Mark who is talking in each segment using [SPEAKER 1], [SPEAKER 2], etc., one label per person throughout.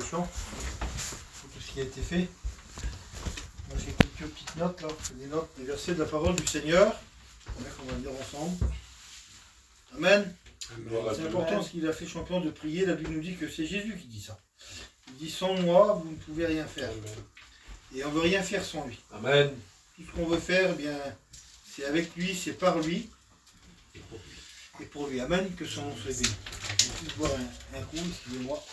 [SPEAKER 1] Champs, pour tout ce qui a été fait. Moi j'ai quelques petites notes là, des notes, des versets de la parole du Seigneur, qu'on va lire ensemble. Amen. C'est important ce qu'il a fait champion de prier. La Bible nous dit que c'est Jésus qui dit ça. Il dit sans moi, vous ne pouvez rien faire. Amen. Et on ne veut rien faire sans lui.
[SPEAKER 2] Amen.
[SPEAKER 1] Tout ce qu'on veut faire, eh bien, c'est avec lui, c'est par lui. Et pour lui. Amen. Que son nom soit béni. Je vais juste boire un coup, excusez-moi.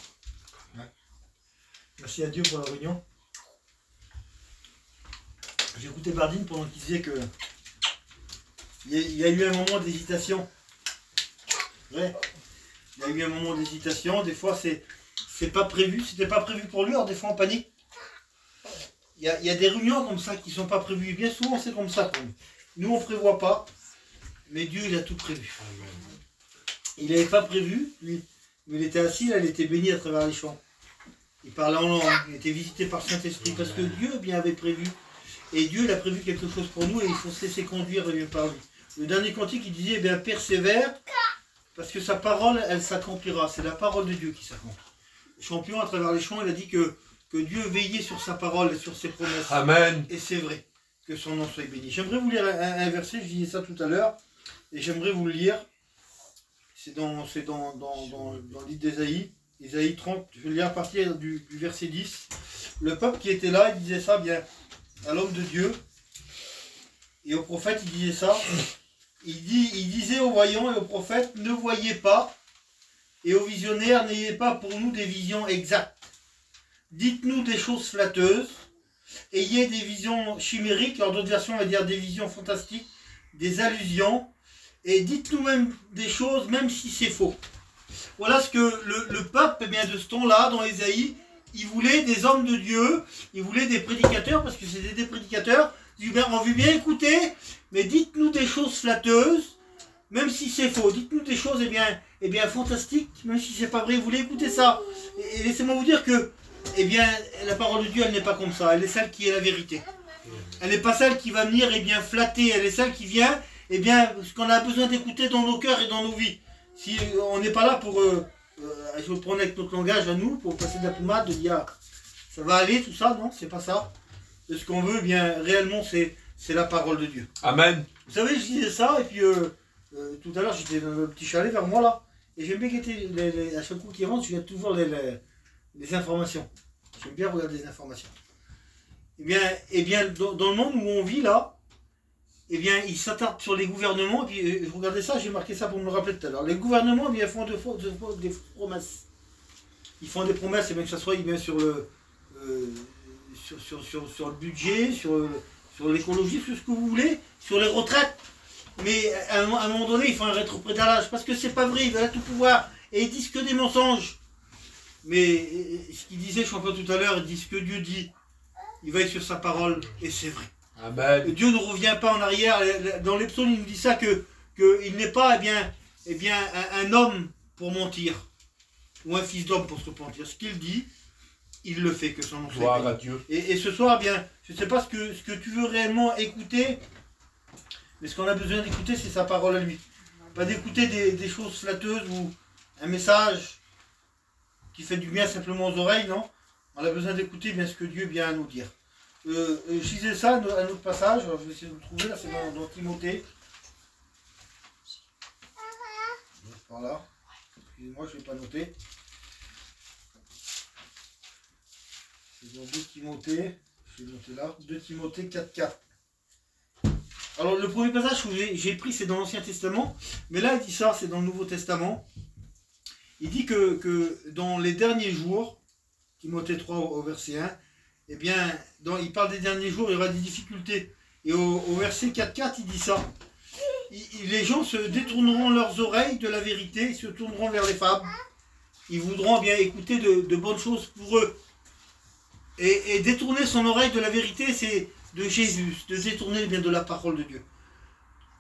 [SPEAKER 1] Merci à Dieu pour la réunion. J'ai écouté Bardine pendant qu'il disait que il y a eu un moment d'hésitation. Ouais. Il y a eu un moment d'hésitation. Des fois, c'est pas prévu. C'était pas prévu pour lui. Alors des fois, on panique. Il y a des réunions comme ça qui sont pas prévues. Bien souvent, c'est comme ça pour nous. Nous, on prévoit pas. Mais Dieu, il a tout prévu. Il n'avait pas prévu, lui. Mais il était assis, là, il était béni à travers les champs. Il parlait en langue. Il était visité par le Saint-Esprit. Parce que Dieu bien avait prévu. Et Dieu, il a prévu quelque chose pour nous. Et il faut se laisser conduire par lui. Le dernier cantique, il disait, eh bien, persévère. Parce que sa parole, elle s'accomplira. C'est la parole de Dieu qui s'accomplit. Champion, à travers les champs, il a dit que Dieu veillait sur sa parole et sur ses promesses.
[SPEAKER 2] Amen.
[SPEAKER 1] Et c'est vrai. Que son nom soit béni. J'aimerais vous lire un verset, je disais ça tout à l'heure. Et j'aimerais vous le lire. C'est dans le livre d'Ésaïe. Ésaïe 30. Je vais le lire à partir du verset 10. Le peuple qui était là, il disait ça bien à l'homme de Dieu. Et au prophète, il disait ça. Il disait aux voyants et aux prophètes, ne voyez pas, et aux visionnaires, n'ayez pas pour nous des visions exactes. Dites-nous des choses flatteuses, ayez des visions chimériques, alors d'autres versions, on va dire des visions fantastiques, des allusions, et dites-nous même des choses, même si c'est faux. Voilà ce que le peuple, eh bien, de ce temps-là, dans Ésaïe, il voulait des hommes de Dieu, il voulait des prédicateurs, parce que c'était des prédicateurs. On veut bien écouter, mais dites-nous des choses flatteuses, même si c'est faux. Dites-nous des choses eh bien fantastiques, même si c'est pas vrai. Vous voulez écouter ça. Et laissez-moi vous dire que eh bien, la parole de Dieu, elle n'est pas comme ça. Elle est celle qui est la vérité. Elle n'est pas celle qui va venir bien flatter. Elle est celle qui vient, bien, ce qu'on a besoin d'écouter dans nos cœurs et dans nos vies. Si on n'est pas là pour, je le prends avec notre langage à nous, pour passer de la pommade, de dire ça va aller, tout ça, non, c'est pas ça. Et ce qu'on veut, bien, réellement, c'est la parole de Dieu.
[SPEAKER 2] Amen.
[SPEAKER 1] Vous savez, je disais ça, et puis tout à l'heure, j'étais dans le petit chalet vers moi, là, et j'aime bien guetter, à chaque coup qui rentre, je regarde toujours les informations. J'aime bien regarder les informations. Eh bien dans le monde où on vit, là, eh bien, ils s'attardent sur les gouvernements, et puis je regardais ça, j'ai marqué ça pour me le rappeler tout à l'heure. Les gouvernements, eh bien, font des promesses. Ils font des promesses, et bien que ça soit bien sur le... sur le budget, sur l'écologie, sur ce que vous voulez, sur les retraites. Mais à un moment donné, il faut un rétropédalage, parce que c'est pas vrai, ils veulent tout pouvoir, et ils disent que des mensonges. Mais ce qu'il disait, champion tout à l'heure, ils disent que Dieu dit, il veille sur sa parole, et c'est vrai.
[SPEAKER 2] Amen.
[SPEAKER 1] Dieu ne revient pas en arrière. Dans les psaumes, il nous dit ça, qu'il n'est pas un homme pour mentir, ou un fils d'homme pour se repentir. Ce qu'il dit, il le fait, que son nom soit
[SPEAKER 2] gloire à Dieu.
[SPEAKER 1] Et ce soir, bien, je ne sais pas ce que tu veux réellement écouter, mais ce qu'on a besoin d'écouter, c'est sa parole à lui. Pas d'écouter des choses flatteuses ou un message qui fait du bien simplement aux oreilles, non. On a besoin d'écouter bien ce que Dieu vient à nous dire. Je disais ça à notre passage, alors je vais essayer de le trouver, là c'est dans Timothée. Par là. Excusez-moi, je ne l'ai pas noté. Dans 2 Timothée, je vais noter là, 2 Timothée 4.4. Alors le premier passage que j'ai pris, c'est dans l'Ancien Testament, mais là il dit ça, c'est dans le Nouveau Testament. Il dit que dans les derniers jours, Timothée 3 au verset 1, eh bien, il parle des derniers jours, il y aura des difficultés. Et au verset 4.4, il dit ça. Les gens se détourneront leurs oreilles de la vérité, ils se tourneront vers les fables. Ils voudront bien écouter de bonnes choses pour eux. Et détourner son oreille de la vérité, c'est de Jésus, de détourner bien de la parole de Dieu.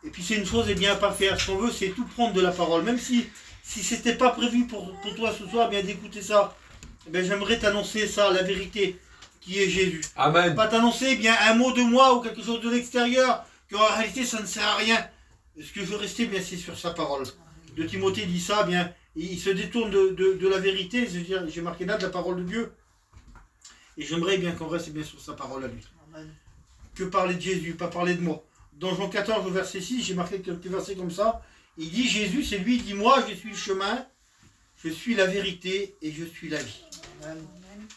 [SPEAKER 1] Et puis c'est une chose bien à pas faire. Ce qu'on veut, c'est tout prendre de la parole. Même si c'était pas prévu pour toi ce soir, bien d'écouter ça, bien j'aimerais t'annoncer ça, la vérité, qui est Jésus.
[SPEAKER 2] Amen.
[SPEAKER 1] Pas t'annoncer bien un mot de moi ou quelque chose de l'extérieur, qu'en réalité ça ne sert à rien. Ce que je veux rester, bien c'est sur sa parole. De Timothée dit ça, bien il se détourne de la vérité, c'est-à-dire, j'ai marqué là de la parole de Dieu. Et j'aimerais bien qu'on reste bien sur sa parole à lui.
[SPEAKER 2] Amen.
[SPEAKER 1] Que parler de Jésus, pas parler de moi. Dans Jean 14, au verset 6, j'ai marqué quelques versets comme ça. Il dit, Jésus, c'est lui, il dit, moi, je suis le chemin, je suis la vérité et je suis la vie.
[SPEAKER 2] Amen.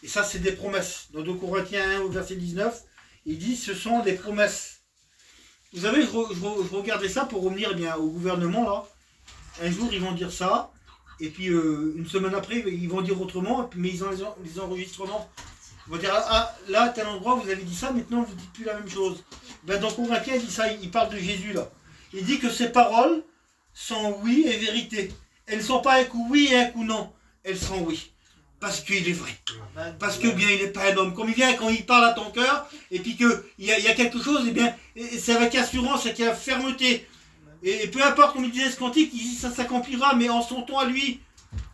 [SPEAKER 1] Et ça, c'est des promesses. Dans 2 Corinthiens 1, au verset 19, il dit, ce sont des promesses. Vous savez, je regardais ça pour revenir bien au gouvernement, là. Un jour, ils vont dire ça, et puis une semaine après, ils vont dire autrement, mais ils ont les enregistrements. Ils vont dire, ah, là, à tel endroit, vous avez dit ça, maintenant, vous ne dites plus la même chose. Ben, dans Corinthiens, il dit ça, il parle de Jésus, là. Il dit que ses paroles sont oui et vérité. Elles ne sont pas un coup oui et un coup non. Elles sont oui. Parce qu'il est vrai.
[SPEAKER 2] Amen.
[SPEAKER 1] Parce que bien, il n'est pas un homme. Comme il vient, quand il parle à ton cœur, et puis qu'il y a quelque chose, et bien, c'est avec assurance, avec fermeté. Et peu importe, comme il disait ce cantique, il dit ça s'accomplira, mais en son temps à lui.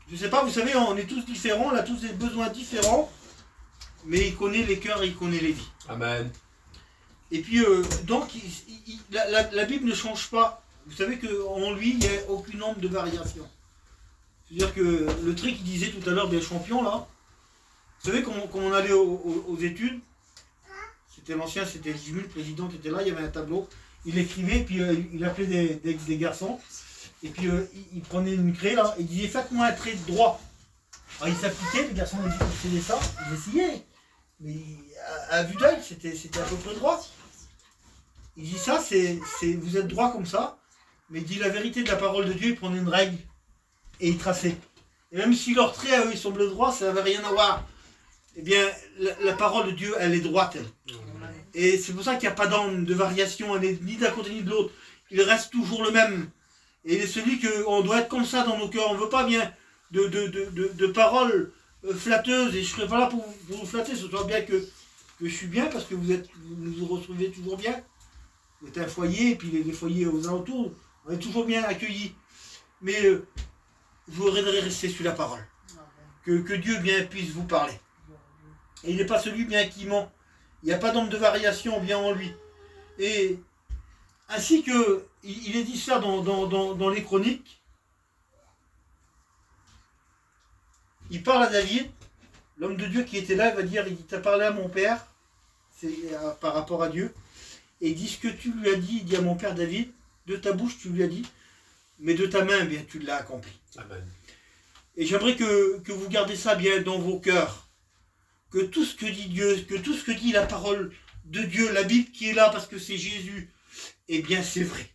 [SPEAKER 1] Je ne sais pas, vous savez, on est tous différents, on a tous des besoins différents, mais il connaît les cœurs et il connaît les vies.
[SPEAKER 3] Amen.
[SPEAKER 1] Et puis, donc, la Bible ne change pas. Vous savez qu'en lui, il n'y a aucune ombre de variation. C'est-à-dire que le trick qu'il disait tout à l'heure des champions, là, vous savez, quand on allait aux études, c'était l'ancien, c'était Jimmy, le président qui était là, il y avait un tableau, il écrivait, puis il appelait des garçons, et puis il prenait une craie, là, et il disait, faites-moi un trait de droit. Alors il s'appliquait, les garçons ils faisaient ça, ils essayaient, mais à vue d'œil, c'était à peu près droit. Il dit ça, vous êtes droit comme ça, mais il dit la vérité de la parole de Dieu, il prenait une règle, et il traçait. Et même si leurs traits à eux, ils semblaient droits, ça n'avait rien à voir. Eh bien, la parole de Dieu, elle est droite, elle. Et c'est pour ça qu'il n'y a pas d'ombre de variation, elle n'est ni d'un côté ni de l'autre. Il reste toujours le même. Et il est celui qu'on doit être comme ça dans nos cœurs. On ne veut pas bien de paroles flatteuses. Et je ne serai pas là pour vous flatter. Ce soit bien que je suis bien, parce que vous nous retrouvez toujours bien. Vous êtes un foyer, et puis les foyers aux alentours, on est toujours bien accueillis. Mais je voudrais rester sur la parole. Que Dieu bien puisse vous parler. Et il n'est pas celui bien qui ment. Il n'y a pas d'ombre de variation bien en lui. Et ainsi que il est dit ça dans les chroniques, il parle à David, l'homme de Dieu qui était là, il va dire, il dit, t'as parlé à mon père, c'est par rapport à Dieu, et il dit ce que tu lui as dit, il dit à mon père David, de ta bouche tu lui as dit, mais de ta main, bien, tu l'as accompli.
[SPEAKER 3] Amen.
[SPEAKER 1] Et j'aimerais que vous gardez ça bien dans vos cœurs. Que tout ce que dit Dieu, que tout ce que dit la parole de Dieu, la Bible qui est là parce que c'est Jésus, eh bien c'est vrai.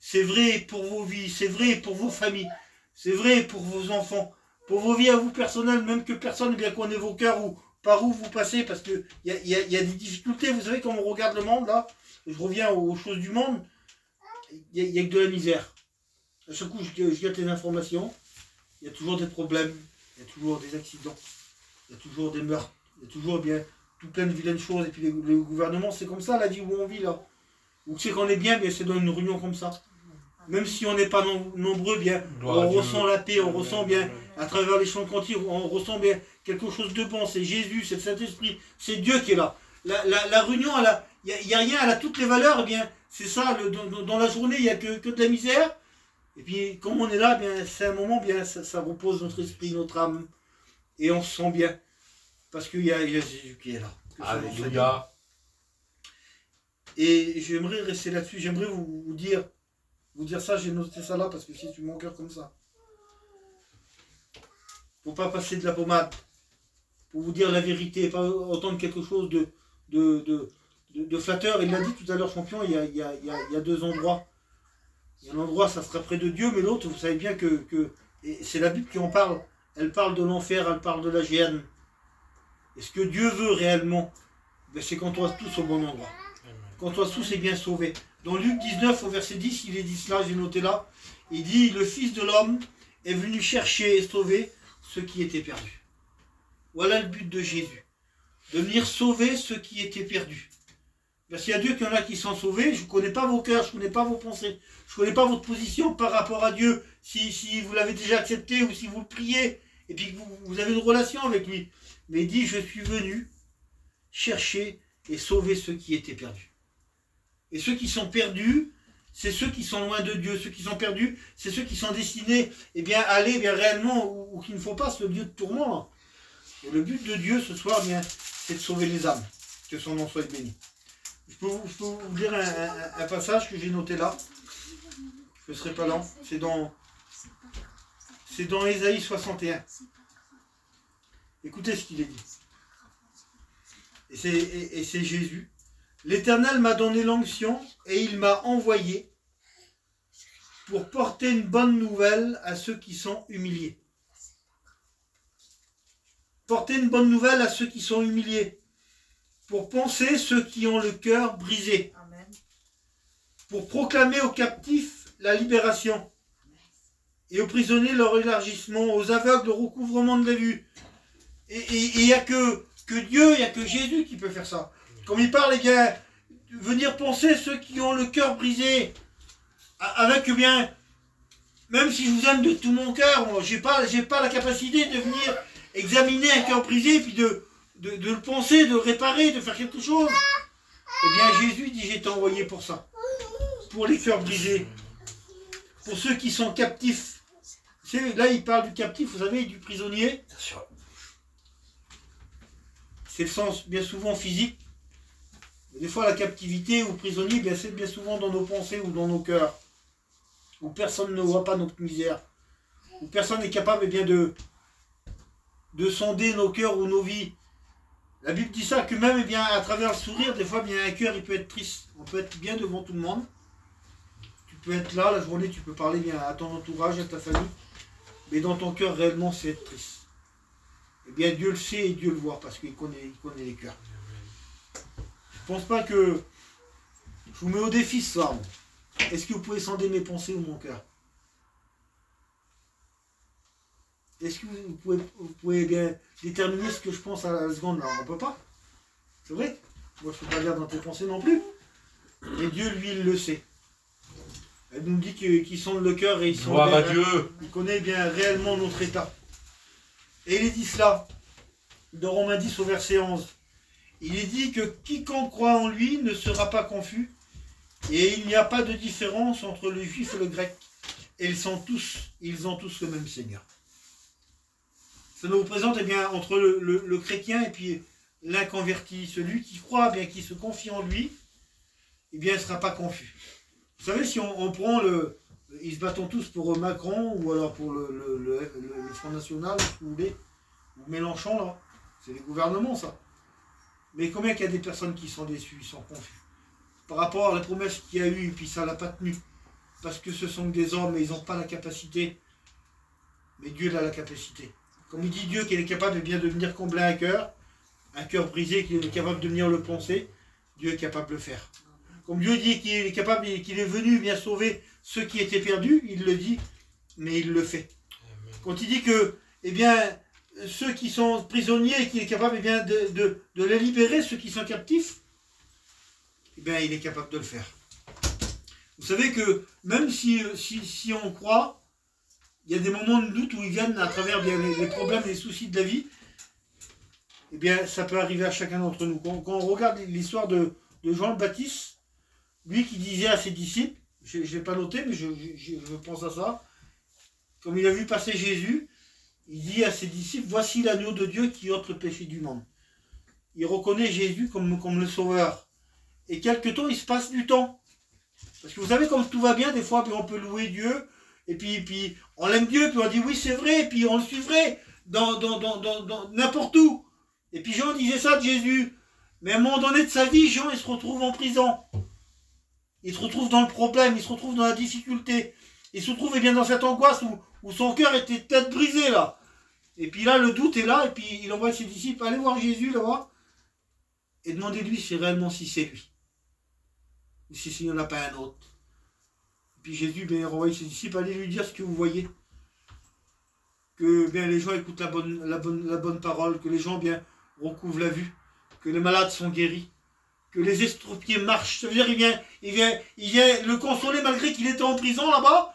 [SPEAKER 1] C'est vrai pour vos vies, c'est vrai pour vos familles, c'est vrai pour vos enfants, pour vos vies à vous personnelles, même que personne ne bien connaît vos cœurs ou par où vous passez, parce qu'il y a des difficultés. Vous savez, quand on regarde le monde, là, je reviens aux choses du monde, il y a que de la misère. À chaque coup, je gâte les informations, il y a toujours des problèmes, il y a toujours des accidents. Il y a toujours des meurtres, il y a toujours bien tout plein de vilaines choses. Et puis les gouvernements, c'est comme ça la vie où on vit là. Ou c'est qu'on est bien, c'est dans une réunion comme ça. Même si on n'est pas nombreux, bien, on ressent la paix, on ressent bien, à travers les chants de cantiques, on ressent bien quelque chose de bon. C'est Jésus, c'est le Saint-Esprit, c'est Dieu qui est là. La réunion, il n'y a rien, elle a toutes les valeurs. Eh bien, c'est ça, dans la journée, il n'y a que de la misère. Et puis, comme on est là, bien, c'est un moment, bien, ça repose notre esprit, notre âme. Et on se sent bien. Parce qu'il y a Jésus qui est là.
[SPEAKER 3] Alléluia.
[SPEAKER 1] Et j'aimerais rester là-dessus. J'aimerais vous dire ça. J'ai noté ça là parce que c'est sur mon cœur comme ça. Faut pas passer de la pommade. Pour vous dire la vérité. Pas entendre quelque chose de flatteur. Il l'a dit tout à l'heure, champion. Il y a deux endroits. Il y a un endroit, ça sera près de Dieu. Mais l'autre, vous savez bien que c'est la Bible qui en parle. Elle parle de l'enfer, elle parle de la géhenne. Et ce que Dieu veut réellement, ben c'est qu'on soit tous au bon endroit. Qu'on soit tous est bien sauvés. Dans Luc 19, au verset 10, il est dit cela, j'ai noté là. Il dit, le Fils de l'homme est venu chercher et sauver ceux qui étaient perdus. Voilà le but de Jésus. De venir sauver ceux qui étaient perdus. Parce qu'il y a Dieu qu'il y en a qui sont sauvés. Je ne connais pas vos cœurs, je ne connais pas vos pensées. Je ne connais pas votre position par rapport à Dieu. Si vous l'avez déjà accepté ou si vous le priez. Et puis que vous avez une relation avec lui. Mais il dit, je suis venu chercher et sauver ceux qui étaient perdus. Et ceux qui sont perdus, c'est ceux qui sont loin de Dieu. Ceux qui sont perdus, c'est ceux qui sont destinés à aller réellement où qu'il ne faut pas, ce lieu de tourment. Et le but de Dieu ce soir, c'est de sauver les âmes. Que son nom soit béni. Je peux vous lire un passage que j'ai noté là. Je ne serai pas lent. C'est dans Ésaïe 61. Écoutez ce qu'il est dit. Et c'est Jésus. L'Éternel m'a donné l'onction et il m'a envoyé pour porter une bonne nouvelle à ceux qui sont humiliés. Porter une bonne nouvelle à ceux qui sont humiliés. Pour panser ceux qui ont le cœur brisé. Amen. Pour proclamer aux captifs la libération. Et aux prisonniers leur élargissement. Aux aveugles le recouvrement de la vue. Et il n'y a que Dieu, il n'y a que Jésus qui peut faire ça. Comme il parle, eh bien, venir panser ceux qui ont le cœur brisé. Avec, eh bien, même si je vous aime de tout mon cœur, j'ai pas la capacité de venir examiner un cœur brisé, puis de le penser, de le réparer, de faire quelque chose. Eh bien, Jésus dit, j'ai été envoyé pour ça. Pour les cœurs brisés. Pour ceux qui sont captifs. Là, il parle du captif, vous savez, du prisonnier. C'est le sens bien souvent physique. Des fois, la captivité ou prisonnier, bien, c'est bien souvent dans nos pensées ou dans nos cœurs. Où personne ne voit pas notre misère. Où personne n'est capable eh bien, de sonder nos cœurs ou nos vies. La Bible dit ça, que même eh bien, à travers le sourire, des fois, bien, un cœur il peut être triste. On peut être bien devant tout le monde. Tu peux être là, la journée, tu peux parler bien à ton entourage, à ta famille. Mais dans ton cœur, réellement, c'est être triste. Eh bien, Dieu le sait et Dieu le voit, parce qu'il connaît les cœurs. Je ne pense pas que... Je vous mets au défi ce soir. Est-ce que vous pouvez sonder mes pensées ou mon cœur? Est-ce que vous pouvez bien déterminer ce que je pense à la seconde là? On ne peut pas. C'est vrai? Moi je ne peux pas lire dans tes pensées non plus. Mais Dieu, lui, il le sait. Elle nous dit qu'il sonde le cœur et il sonde.
[SPEAKER 2] Gloire à Dieu.
[SPEAKER 1] Il connaît bien réellement notre état. Et il est dit cela, dans Romains 10 au verset 11. Il est dit que quiconque croit en lui ne sera pas confus. Et il n'y a pas de différence entre le juif et le grec. Et ils ont tous le même Seigneur. Ça nous représente eh bien, entre le chrétien et puis l'inconverti. Celui qui croit, bien, qui se confie en lui, eh bien, il ne sera pas confus. Vous savez, si on prend ils se battent tous pour Macron ou alors pour le Front National, si vous voulez, ou Mélenchon, là. C'est les gouvernements, ça. Mais combien qu'il y a des personnes qui sont déçues, ils sont confus. Par rapport à la promesse qu'il y a eu, et puis ça ne l'a pas tenu. Parce que ce sont des hommes et ils n'ont pas la capacité. Mais Dieu il a la capacité. Comme il dit Dieu qu'il est capable bien de venir combler un cœur brisé, qu'il est capable de venir le poncer, Dieu est capable de le faire. Comme Dieu dit qu'il est capable, qu'il est venu bien sauver ceux qui étaient perdus, il le dit, mais il le fait. Quand il dit que, eh bien, ceux qui sont prisonniers, qu'il est capable eh bien, de les libérer, ceux qui sont captifs, eh bien, il est capable de le faire. Vous savez que même si on croit, il y a des moments de doute où ils viennent à travers bien, les problèmes, les soucis de la vie, eh bien, ça peut arriver à chacun d'entre nous. Quand on regarde l'histoire de Jean le Baptiste, lui qui disait à ses disciples, je ne l'ai pas noté, mais je pense à ça, comme il a vu passer Jésus, il dit à ses disciples, voici l'agneau de Dieu qui ôte le péché du monde. Il reconnaît Jésus comme le sauveur. Et quelque temps, il se passe du temps. Parce que vous savez, comme tout va bien, des fois, puis on peut louer Dieu, et puis on l'aime Dieu, puis on dit oui, c'est vrai, et puis on le suivrait dans n'importe où. Et puis Jean disait ça de Jésus. Mais à un moment donné de sa vie, Jean, il se retrouve en prison. Il se retrouve dans le problème, il se retrouve dans la difficulté. Il se retrouve eh bien, dans cette angoisse où son cœur était peut-être brisé là. Et puis là, le doute est là, et puis il envoie ses disciples, allez voir Jésus là-bas, et demandez-lui si réellement si c'est lui. Ou si il n'y en a pas un autre. Et puis Jésus, bien, il envoie ses disciples, allez lui dire ce que vous voyez. Que bien, les gens écoutent la bonne parole, que les gens bien recouvrent la vue, que les malades sont guéris, que les estropiés marchent. Ça veut dire il vient le consoler malgré qu'il était en prison là-bas.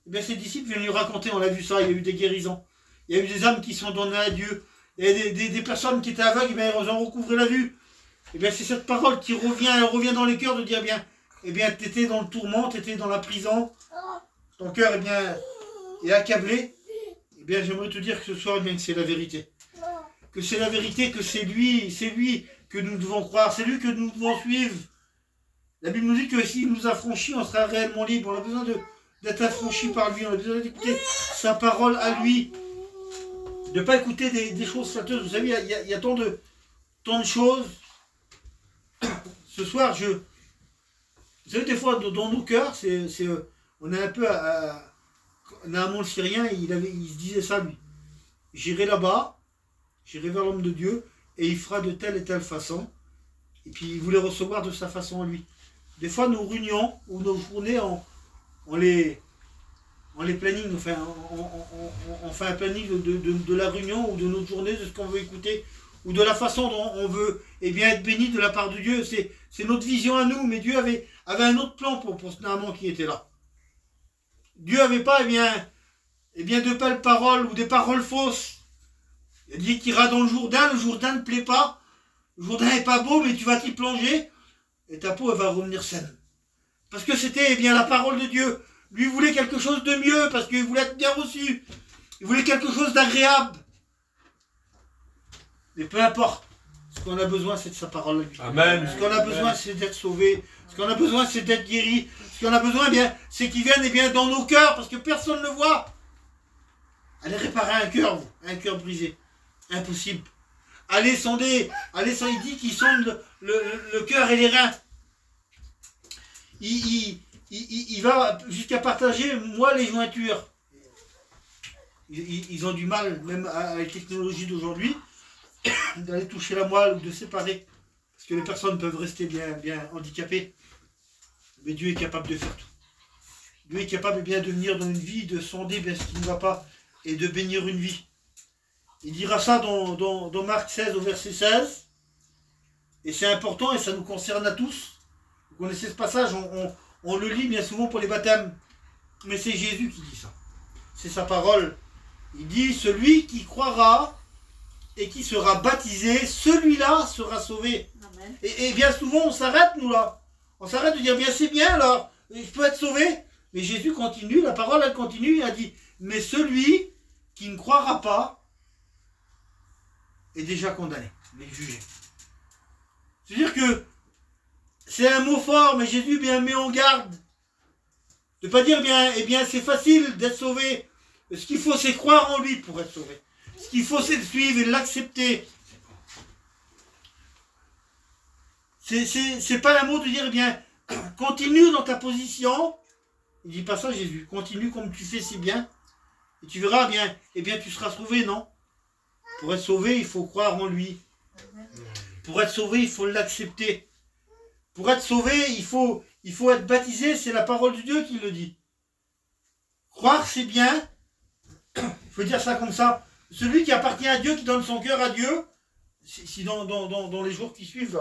[SPEAKER 1] Et bien ses disciples viennent lui raconter, on a vu ça, il y a eu des guérisons. Il y a eu des âmes qui sont données à Dieu. Il y a des personnes qui étaient aveugles, et bien, elles ont recouvré la vue. Et bien c'est cette parole qui revient dans les cœurs de dire bien, eh bien tu étais dans le tourment, tu étais dans la prison, ton cœur eh bien, est accablé. Eh bien j'aimerais te dire que ce soir, eh bien, c'est la vérité. que c'est la vérité, que c'est lui que nous devons croire, c'est lui que nous devons suivre. La Bible nous dit que s'il nous a franchis, on sera réellement libre. On a besoin d'être affranchi par lui, on a besoin d'écouter sa parole à lui. De ne pas écouter des choses flatteuses. Vous savez, il y a tant de choses. Ce soir, vous savez, des fois, dans nos cœurs, on est un peu Naaman le Syrien, il se disait ça, lui. J'irai là-bas, j'irai vers l'homme de Dieu, et il fera de telle et telle façon. Et puis, il voulait recevoir de sa façon à lui. Des fois, nos réunions ou nos journées, on les planning, enfin, on fait un planning de la réunion ou de notre journée, de ce qu'on veut écouter, ou de la façon dont on veut être béni de la part de Dieu. C'est notre vision à nous, mais Dieu avait un autre plan pour ce Naaman qui était là. Dieu n'avait pas de belles paroles ou des paroles fausses. Il a dit qu'il ira dans le Jourdain ne plaît pas, le Jourdain n'est pas beau, mais tu vas t'y plonger, et ta peau elle va revenir saine. Parce que c'était la parole de Dieu. Lui voulait quelque chose de mieux, parce qu'il voulait être bien reçu. Il voulait quelque chose d'agréable. Mais peu importe. Ce qu'on a besoin, c'est de sa parole à lui.
[SPEAKER 2] Amen.
[SPEAKER 1] Ce qu'on a besoin, c'est d'être sauvé. Ce qu'on a besoin, c'est d'être guéri. Ce qu'on a besoin, c'est qu'il vienne dans nos cœurs, parce que personne ne le voit. Allez réparer un cœur brisé. Impossible. Allez sonder. Il dit qu'il sonde le cœur et les reins. Il va jusqu'à partager, moi, les jointures. Ils ont du mal, même avec la technologie d'aujourd'hui, d'aller toucher la moelle ou de séparer. Parce que les personnes peuvent rester bien handicapées. Mais Dieu est capable de faire tout. Dieu est capable de venir dans une vie, de sonder bien ce qui ne va pas et de bénir une vie. Il dira ça dans Marc 16 au verset 16. Et c'est important et ça nous concerne à tous. Vous connaissez ce passage, on le lit bien souvent pour les baptêmes. Mais c'est Jésus qui dit ça. C'est sa parole. Il dit, celui qui croira et qui sera baptisé, celui-là sera sauvé. Amen. Et bien souvent, on s'arrête, nous, là. On s'arrête de dire, bien c'est bien, alors, je peux être sauvé. Mais Jésus continue, la parole, elle continue, il a dit, mais celui qui ne croira pas est déjà condamné, il est jugé. C'est-à-dire que c'est un mot fort, mais Jésus met en garde. De ne pas dire, c'est facile d'être sauvé. Ce qu'il faut, c'est croire en lui pour être sauvé. Ce qu'il faut, c'est le suivre et l'accepter. C'est pas un mot de dire, continue dans ta position. Il dit pas ça, Jésus. Continue comme tu fais si bien. Et tu verras, tu seras sauvé, non? Pour être sauvé, il faut croire en lui. Pour être sauvé, il faut l'accepter. Pour être sauvé, il faut être baptisé, c'est la parole de Dieu qui le dit. Croire, c'est bien. Il faut dire ça comme ça. Celui qui appartient à Dieu, qui donne son cœur à Dieu, si dans les jours qui suivent,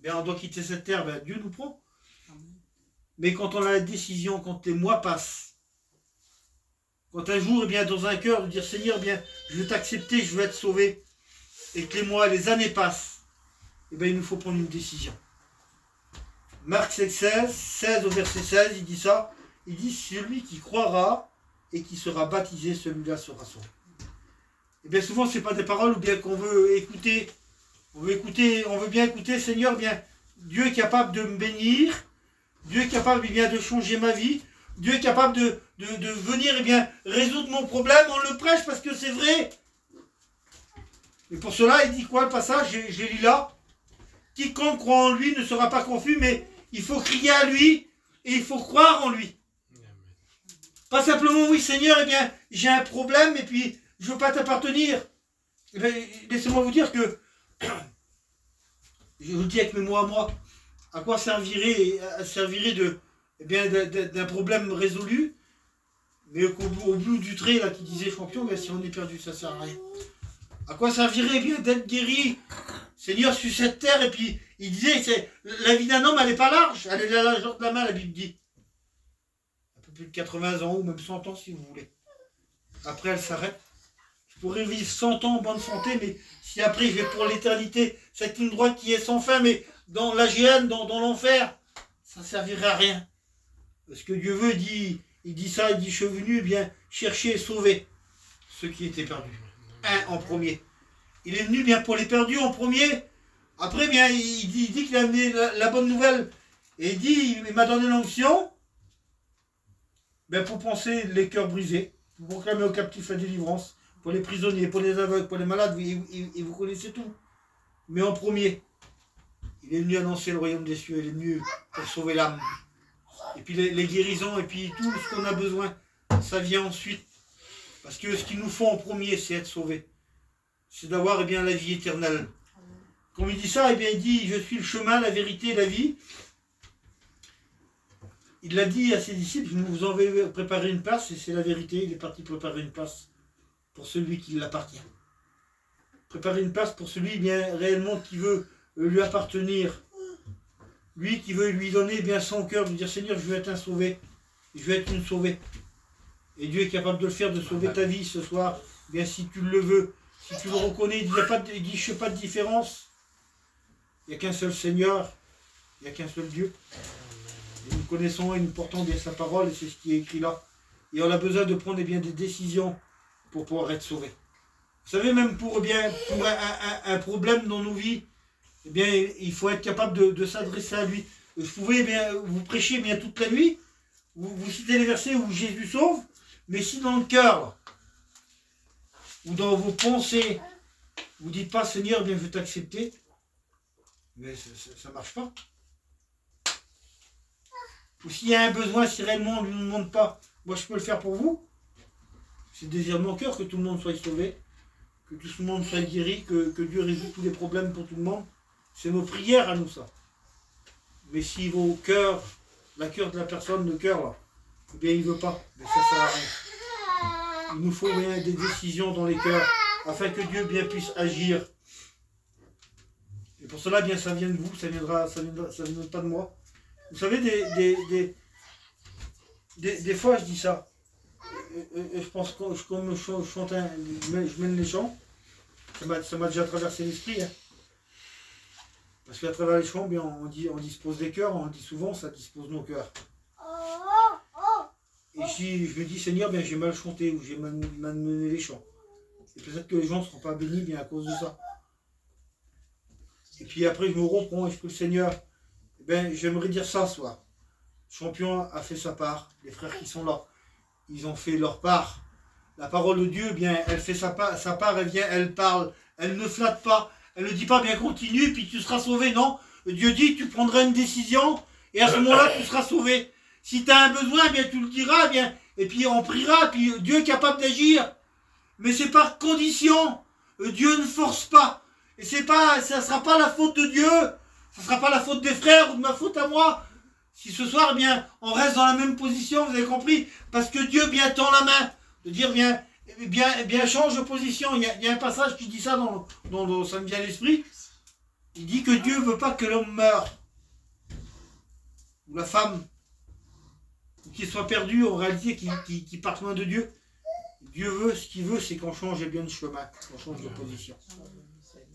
[SPEAKER 1] là, on doit quitter cette terre, Dieu nous prend. Mais quand on a la décision, quand les mois passent, quand un jour, dans un cœur, de dire Seigneur, je veux t'accepter, je veux être sauvé, et que les mois, les années passent, il nous faut prendre une décision. Marc 16 au verset 16, il dit ça. Il dit, celui qui croira et qui sera baptisé, celui-là sera sauvé. Et bien souvent, ce n'est pas des paroles ou bien qu'on veut écouter. On veut bien écouter, Seigneur, Dieu est capable de me bénir. Dieu est capable de changer ma vie. Dieu est capable de venir résoudre mon problème. On le prêche parce que c'est vrai. Et pour cela, il dit quoi le passage? Je lis là. Quiconque croit en lui ne sera pas confus, mais il faut crier à lui et il faut croire en lui. Pas simplement, oui Seigneur, j'ai un problème et puis je ne veux pas t'appartenir. Laissez-moi vous dire que, je vous le dis avec mes mots à moi, à quoi servirait d'un problème résolu, mais au bout du trait, là, qui disait champion, si on est perdu, ça ne sert à rien. À quoi servirait d'être guéri, Seigneur, sur cette terre? Et puis, il disait, la vie d'un homme, elle n'est pas large. Elle est la largeur de la main, la Bible dit. Un peu plus de 80 ans, ou même 100 ans, si vous voulez. Après, elle s'arrête. Je pourrais vivre 100 ans en bonne santé, mais si après, je vais pour l'éternité, cette ligne droite qui est sans fin, mais dans la géhenne, dans l'enfer, ça ne servirait à rien. Parce que Dieu veut, il dit ça, il dit, je suis venu chercher et sauver ceux qui étaient perdus. Un en premier. il est venu bien pour les perdus en premier. Après, bien, il dit qu'il a amené la bonne nouvelle. Et il dit, il m'a donné l'onction ben, pour penser les cœurs brisés, pour proclamer aux captifs la délivrance, pour les prisonniers, pour les aveugles, pour les malades, et vous connaissez tout. Mais en premier, il est venu annoncer le royaume des cieux, il est venu pour sauver l'âme. Et puis les guérisons, et puis tout ce qu'on a besoin, ça vient ensuite. Parce que ce qu'il nous faut en premier, c'est être sauvé. C'est d'avoir eh bien, la vie éternelle. Comme il dit ça, eh bien, il dit, je suis le chemin, la vérité et la vie. Il l'a dit à ses disciples, je vous en vais préparer une place, et c'est la vérité, il est parti préparer une place pour celui qui l'appartient. Préparer une place pour celui bien réellement qui veut lui appartenir. Lui qui veut lui donner bien son cœur, lui dire Seigneur, je veux être un sauvé, je veux être une sauvée. Et Dieu est capable de le faire, de sauver ta vie ce soir, bien si tu le veux, si tu le reconnais, il dit, je ne fais pas de différence. Il n'y a qu'un seul Seigneur, il n'y a qu'un seul Dieu. Et nous connaissons et nous portons bien sa parole, et c'est ce qui est écrit là. Et on a besoin de prendre bien des décisions pour pouvoir être sauvé. Vous savez, même pour un problème dans nos vies, eh bien, il faut être capable de s'adresser à lui. Vous pouvez bien, vous prêcher bien toute la nuit, vous citez les versets où Jésus sauve, mais si dans le cœur, ou dans vos pensées, vous ne dites pas Seigneur, bien je veux t'accepter, mais ça ne marche pas. Ou s'il y a un besoin, si réellement on ne nous demande pas, moi je peux le faire pour vous. C'est le désir de mon cœur que tout le monde soit sauvé, que tout le monde soit guéri, que Dieu résout tous les problèmes pour tout le monde. C'est nos prières à nous ça. Mais si vos cœurs, la cœur de la personne, le cœur là, eh bien il ne veut pas, mais ça sert à rien. Il nous faut bien des décisions dans les cœurs, afin que Dieu bien puisse agir. Et pour cela, bien ça vient de vous, ça ne viendra pas de moi. Vous savez, des fois je dis ça. Et je pense que je mène les chants. Ça m'a déjà traversé l'esprit. Hein. Parce qu'à travers les chants, bien, on dispose des cœurs, on dit souvent, ça dispose nos cœurs. Et je me dis, Seigneur, bien j'ai mal chanté ou j'ai mal mené les chants. Et peut-être que les gens ne seront pas bénis bien à cause de ça. Et puis après, je me reprends et je prie le Seigneur. Eh bien, j'aimerais dire ça ce soir. Le champion a fait sa part. Les frères qui sont là, ils ont fait leur part. La parole de Dieu, bien, elle fait sa part, elle vient, elle parle. Elle ne flatte pas. Elle ne dit pas, bien, continue, puis tu seras sauvé. Non. Dieu dit, tu prendras une décision, et à ce moment-là, tu seras sauvé. Si tu as un besoin, bien, tu le diras, bien, et puis on priera, puis Dieu est capable d'agir. Mais c'est par condition. Dieu ne force pas. Et ça ne sera pas la faute de Dieu. Ça ne sera pas la faute des frères ou de ma faute à moi. Si ce soir, eh bien, on reste dans la même position, vous avez compris, parce que Dieu bien tend la main, de dire bien change de position. Il y a un passage qui dit ça, ça me vient à l'esprit. Il dit que Dieu ne veut pas que l'homme meure, ou la femme, ou qu'il soit perdu en réalité, qu'il parte loin de Dieu. Dieu veut, ce qu'il veut, c'est qu'on change bien de chemin, qu'on change de position.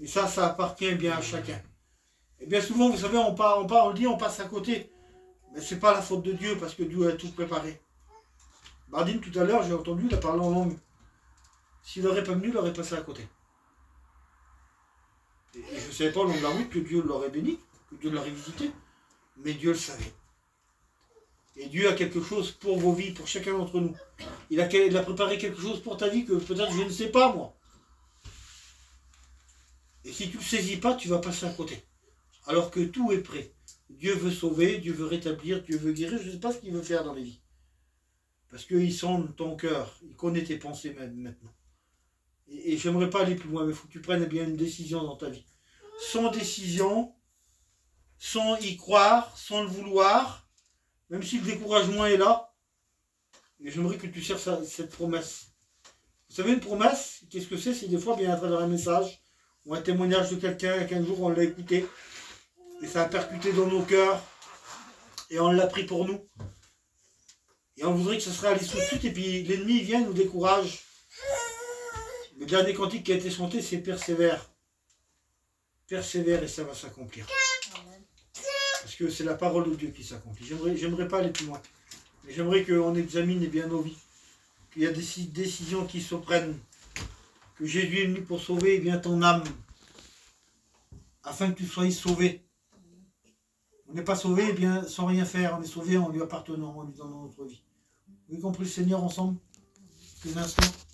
[SPEAKER 1] Et ça appartient bien à chacun. Et bien souvent, vous savez, on passe à côté. Mais ce n'est pas la faute de Dieu, parce que Dieu a tout préparé. Bardine, tout à l'heure, j'ai entendu, il a parlé en langue. S'il n'aurait pas venu, il aurait passé à côté. Et je ne savais pas au long de la route que Dieu l'aurait béni, que Dieu l'aurait visité. Mais Dieu le savait. Et Dieu a quelque chose pour vos vies, pour chacun d'entre nous. Il a préparé quelque chose pour ta vie que peut-être je ne sais pas, moi. Et si tu ne le saisis pas, tu vas passer à côté. Alors que tout est prêt. Dieu veut sauver, Dieu veut rétablir, Dieu veut guérir. Je ne sais pas ce qu'il veut faire dans les vies. Parce qu'il sonde ton cœur. Il connaît tes pensées maintenant. Et j'aimerais pas aller plus loin, mais il faut que tu prennes bien une décision dans ta vie. Sans décision, sans y croire, sans le vouloir, même si le découragement est là, mais j'aimerais que tu cherches cette promesse. Vous savez, une promesse, qu'est-ce que c'est? C'est des fois bien à travers un message ou un témoignage de quelqu'un qu'un jour on l'a écouté et ça a percuté dans nos cœurs et on l'a pris pour nous. Et on voudrait que ça se réalise tout de suite et puis l'ennemi vient, nous décourage. Le dernier cantique qui a été chanté, c'est persévère. Persévère et ça va s'accomplir. Parce que c'est la parole de Dieu qui s'accomplit. J'aimerais pas aller plus loin. Mais j'aimerais qu'on examine bien nos vies. Qu'il y a des décisions qui se prennent. que Jésus est venu pour sauver eh bien, ton âme, afin que tu sois sauvé. On n'est pas sauvé eh bien, sans rien faire, on est sauvé en lui appartenant, en lui donnant notre vie. Vous avez compris le Seigneur ensemble? Un instant.